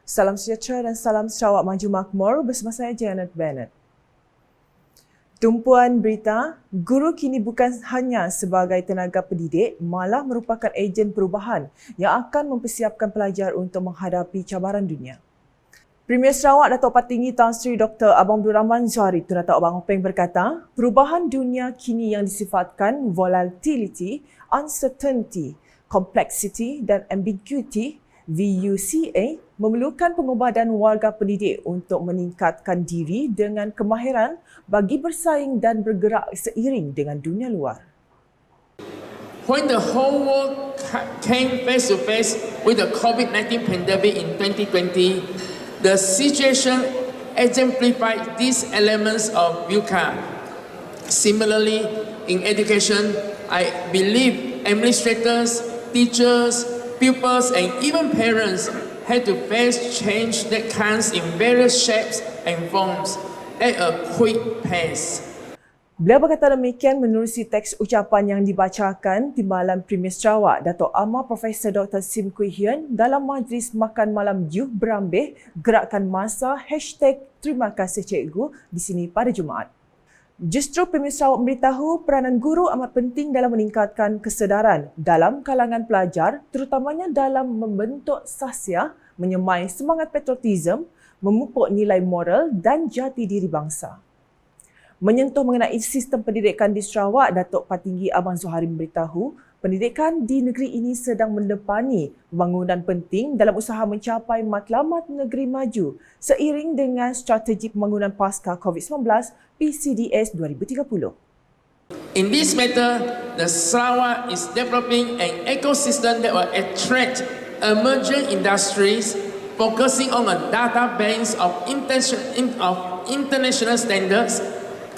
Salam sejahtera dan salam Sarawak Maju Makmur bersama saya Janet Bennett. Tumpuan berita, guru kini bukan hanya sebagai tenaga pendidik, malah merupakan ejen perubahan yang akan mempersiapkan pelajar untuk menghadapi cabaran dunia. Premier Sarawak Datuk Patinggi Tan Sri Dr. Abang Abdul Rahman Zuhari Tun Datuk Abang Openg berkata, perubahan dunia kini yang disifatkan volatility, uncertainty, complexity dan ambiguity VUCA memerlukan pengubatan warga pendidik untuk meningkatkan diri dengan kemahiran bagi bersaing dan bergerak seiring dengan dunia luar. When the whole world came face to face with the COVID-19 pandemic in 2020, the situation exemplified these elements of VUCA. Similarly, in education, I believe administrators, teachers, pupils, and even parents had to face change that comes in various shapes and forms at a quick pace. Beliau berkata demikian menerusi teks ucapan yang dibacakan Timbalan Premier Sarawak Datuk Amar Profesor Dr. Sim Kui Hian dalam majlis makan malam Youth Berambih Gerakan Masa #Terima kasih Cikgu di sini pada Jumaat. Justru Premier Sarawak memberitahu peranan guru amat penting dalam meningkatkan kesedaran dalam kalangan pelajar terutamanya dalam membentuk sahsiah, menyemai semangat patriotisme, memupuk nilai moral dan jati diri bangsa. Menyentuh mengenai sistem pendidikan di Sarawak, Datuk Patinggi Abang Zuhari memberitahu pendidikan di negeri ini sedang mendepani pembangunan penting dalam usaha mencapai matlamat negeri maju seiring dengan strategi pembangunan pasca COVID-19 PCDS 2030. In this matter, the Sarawak is developing an ecosystem that will attract emerging industries focusing on a database of international standards,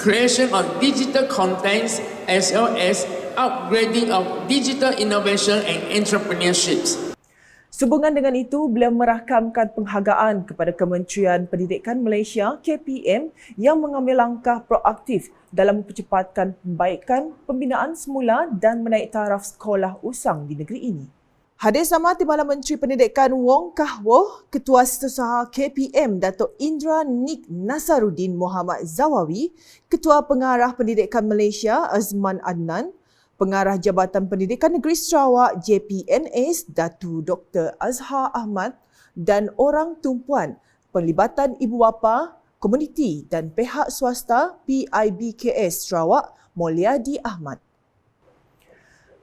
creation of digital contents as well as upgrading of digital innovation and entrepreneurships. Sehubungan dengan itu, beliau merakamkan penghargaan kepada Kementerian Pendidikan Malaysia KPM yang mengambil langkah proaktif dalam mempercepatkan pembaikan pembinaan semula dan menaik taraf sekolah usang di negeri ini. Hadir sama Timbalan Menteri Pendidikan Wong Kah Woh, Ketua Setiausaha KPM Datuk Indra Nik Nasaruddin Muhammad Zawawi, Ketua Pengarah Pendidikan Malaysia Azman Adnan, Pengarah Jabatan Pendidikan Negeri Sarawak JPNS Datu Dr. Azhar Ahmad dan orang tumpuan penglibatan ibu bapa, komuniti dan pihak swasta PIBKS Sarawak Mulyadi Ahmad.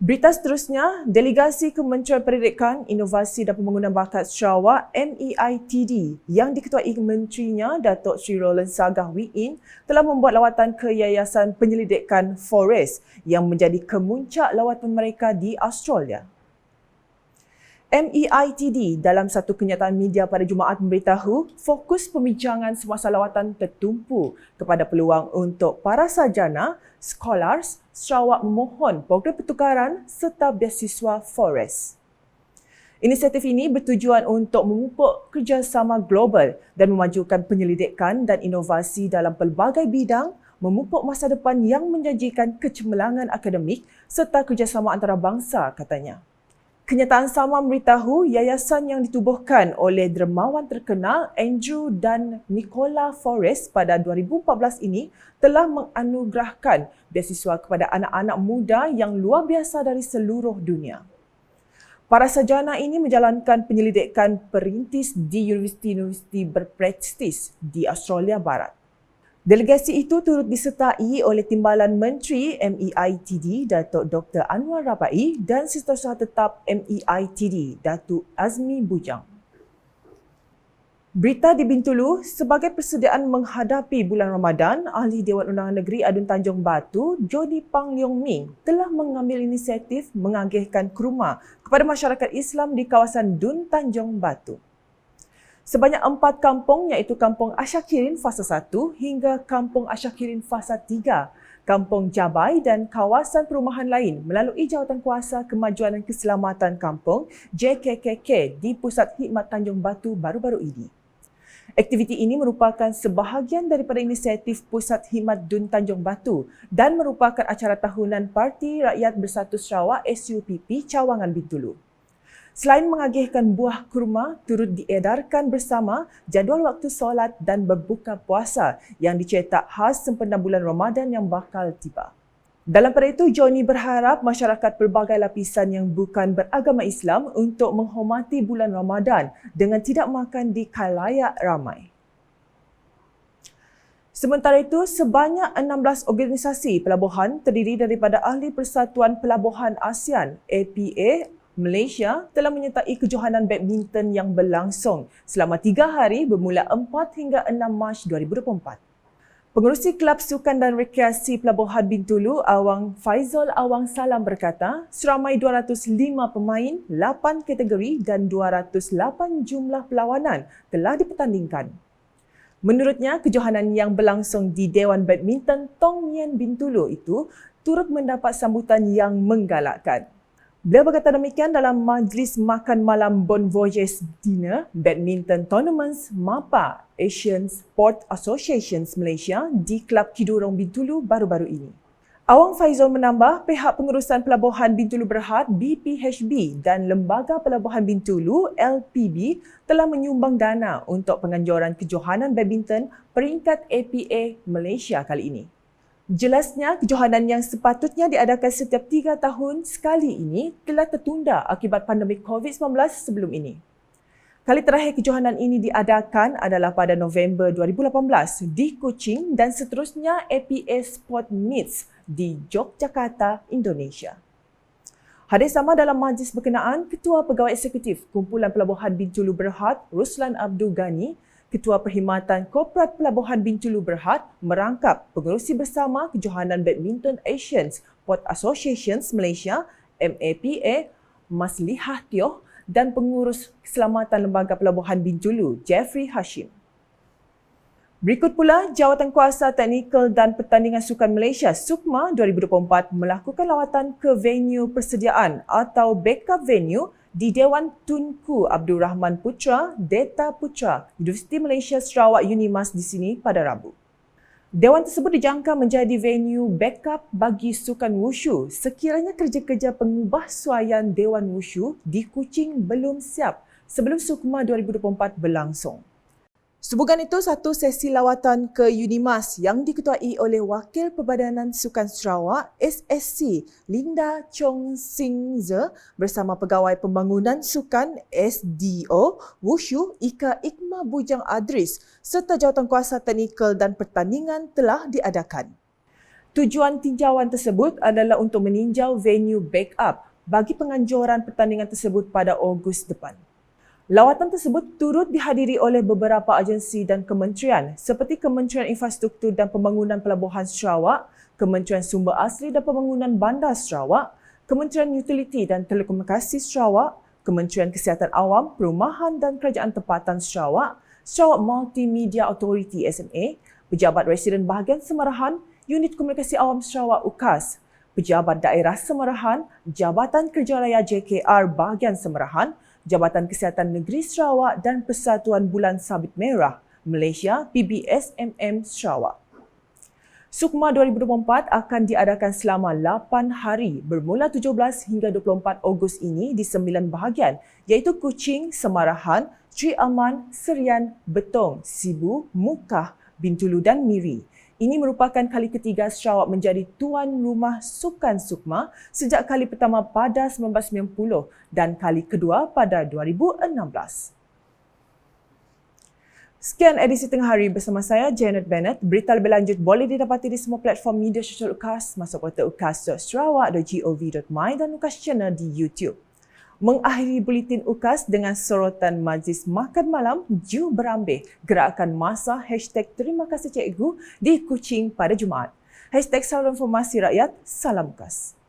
Berita seterusnya, Delegasi Kementerian Pendidikan, Inovasi dan Pembangunan Bakat Sarawak MEITD yang diketuai Menterinya Datuk Sri Roland Sagah Wiin telah membuat lawatan ke Yayasan Penyelidikan Forest yang menjadi kemuncak lawatan mereka di Australia. MEITD dalam satu kenyataan media pada Jumaat memberitahu fokus pembincangan semasa lawatan tertumpu kepada peluang untuk para sarjana, scholars, Sarawak memohon program pertukaran serta beasiswa Forest. Inisiatif ini bertujuan untuk memupuk kerjasama global dan memajukan penyelidikan dan inovasi dalam pelbagai bidang, memupuk masa depan yang menjanjikan kecemerlangan akademik serta kerjasama antarabangsa, katanya. Kenyataan sama memberitahu yayasan yang ditubuhkan oleh dermawan terkenal Andrew dan Nicola Forrest pada 2014 ini telah menganugerahkan beasiswa kepada anak-anak muda yang luar biasa dari seluruh dunia. Para sarjana ini menjalankan penyelidikan perintis di universiti-universiti berprestis di Australia Barat. Delegasi itu turut disertai oleh Timbalan Menteri MEITD Datuk Dr. Anwar Rabai dan Setiausaha Tetap MEITD Datuk Azmi Bujang. Berita di Bintulu, sebagai persediaan menghadapi bulan Ramadan, Ahli Dewan Undangan Negeri Adun Tanjung Batu, Jody Pang Leong Ming telah mengambil inisiatif mengagihkan kurma kepada masyarakat Islam di kawasan Dun Tanjung Batu. Sebanyak 4 kampung iaitu Kampung Asyakirin Fasa 1 hingga Kampung Asyakirin Fasa 3, Kampung Jabai dan kawasan perumahan lain melalui Jawatankuasa Kemajuan dan Keselamatan Kampung JKKK di Pusat Khidmat Tanjung Batu baru-baru ini. Aktiviti ini merupakan sebahagian daripada inisiatif Pusat Khidmat Dun Tanjung Batu dan merupakan acara tahunan Parti Rakyat Bersatu Sarawak SUPP Cawangan Bintulu. Selain mengagihkan buah kurma, turut diedarkan bersama jadual waktu solat dan berbuka puasa yang dicetak khas sempena bulan Ramadan yang bakal tiba. Dalam pada itu, Johnny berharap masyarakat pelbagai lapisan yang bukan beragama Islam untuk menghormati bulan Ramadan dengan tidak makan di khalayak ramai. Sementara itu, sebanyak 16 organisasi pelabuhan terdiri daripada Ahli Persatuan Pelabuhan ASEAN (APA) Malaysia telah menyertai kejohanan badminton yang berlangsung selama 3 hari bermula 4 hingga 6 Mac 2024. Pengerusi Kelab Sukan dan Rekreasi Pelabuhan Bintulu, Awang Faizal Awang Salam berkata, seramai 205 pemain, 8 kategori dan 208 jumlah perlawanan telah dipertandingkan. Menurutnya, kejohanan yang berlangsung di Dewan Badminton Tong Nyen Bintulu itu turut mendapat sambutan yang menggalakkan. Beliau berkata demikian dalam majlis makan malam Bon Voyage Dinner Badminton Tournaments MAPA Asian Sport Associations Malaysia di Kelab Kidurong Bintulu baru-baru ini. Awang Faizal menambah, pihak pengurusan Pelabuhan Bintulu Berhad BPHB dan Lembaga Pelabuhan Bintulu LPB telah menyumbang dana untuk penganjuran kejohanan badminton peringkat APA Malaysia kali ini. Jelasnya, kejohanan yang sepatutnya diadakan setiap 3 tahun sekali ini telah tertunda akibat pandemik COVID-19 sebelum ini. Kali terakhir kejohanan ini diadakan adalah pada November 2018 di Kuching dan seterusnya APA Sport Meets di Yogyakarta, Indonesia. Hadir sama dalam majlis berkenaan Ketua Pegawai Eksekutif Kumpulan Pelabuhan Bintulu Berhad Ruslan Abdul Ghani, Ketua Perkhidmatan Korporat Pelabuhan Bintulu Berhad merangkap pengerusi bersama Kejohanan Badminton Asian Sport Associations Malaysia MAPA Maslihah Tioh dan Pengurus Keselamatan Lembaga Pelabuhan Bintulu Jeffrey Hashim. Berikut pula, Jawatankuasa Teknikal dan Pertandingan Sukan Malaysia SUKMA 2024 melakukan lawatan ke venue persediaan atau backup venue di Dewan Tunku Abdul Rahman Putra, Deta Putra, Universiti Malaysia Sarawak UNIMAS di sini pada Rabu. Dewan tersebut dijangka menjadi venue backup bagi sukan wushu sekiranya kerja-kerja pengubahsuaian Dewan Wushu di Kuching belum siap sebelum SUKMA 2024 berlangsung. Sebugan itu, satu sesi lawatan ke UNIMAS yang diketuai oleh Wakil Perbadanan Sukan Sarawak SSC Linda Chong Sing Ze bersama Pegawai Pembangunan Sukan SDO Wushu Ika Ikma Bujang Adris serta Jawatankuasa Teknikal dan Pertandingan telah diadakan. Tujuan tinjauan tersebut adalah untuk meninjau venue backup bagi penganjuran pertandingan tersebut pada Ogos depan. Lawatan tersebut turut dihadiri oleh beberapa agensi dan kementerian seperti Kementerian Infrastruktur dan Pembangunan Pelabuhan Sarawak, Kementerian Sumber Asli dan Pembangunan Bandar Sarawak, Kementerian Utiliti dan Telekomunikasi Sarawak, Kementerian Kesihatan Awam, Perumahan dan Kerajaan Tempatan Sarawak, Sarawak Multimedia Authority SMA, Pejabat Residen Bahagian Semarahan, Unit Komunikasi Awam Sarawak UKAS, Pejabat Daerah Semarahan, Jabatan Kerja Raya JKR Bahagian Semarahan, Jabatan Kesihatan Negeri Sarawak dan Persatuan Bulan Sabit Merah Malaysia PBSMM Sarawak. SUKMA 2024 akan diadakan selama 8 hari bermula 17 hingga 24 Ogos ini di 9 bahagian iaitu Kuching, Semarahan, Sri Aman, Serian, Betong, Sibu, Mukah, Bintulu dan Miri. Ini merupakan kali ketiga Sarawak menjadi tuan rumah sukan SUKMA sejak kali pertama pada 1990 dan kali kedua pada 2016. Sekian edisi tengah hari bersama saya, Janet Bennett. Berita lebih lanjut boleh didapati di semua platform media sosial UKAS, masuk portal ukas.sarawak.gov.my dan UKAS Channel di YouTube. Mengakhiri buletin UKAS dengan sorotan Majlis Makan Malam Ju Berambih Gerakan Masa #Terima kasih Cikgu di Kuching pada Jumaat. #Saluran Informasi Rakyat, Salam UKAS.